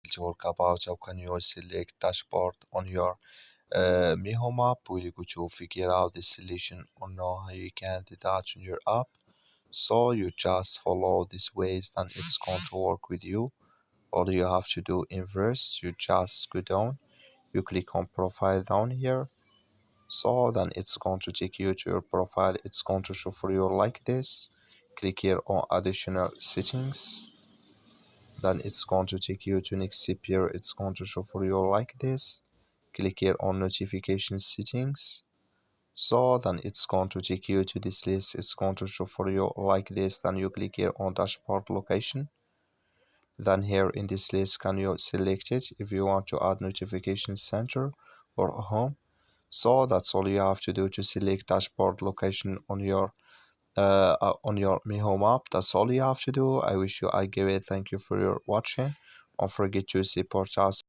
talk about how can you select dashboard on your Mi Home app. We'll go to figure out the solution or know how you can detach on your app. So you just follow these ways, then it's going to work with you. All you have to do inverse, you just go down, you click on profile down here. So then it's going to take you to your profile. It's going to show for you like this. Click here on additional settings. Then it's going to take you to next step here. It's going to show for you like this. Click here on notification settings. So then it's going to take you to this list. It's going to show for you like this. Then you click here on dashboard location. Then here in this list, can you select it if you want to add notification center or home. So that's all you have to do to select dashboard location on your Mi Home app. That's all you have to do. I wish you a great thank you for your watching. Don't forget to support us.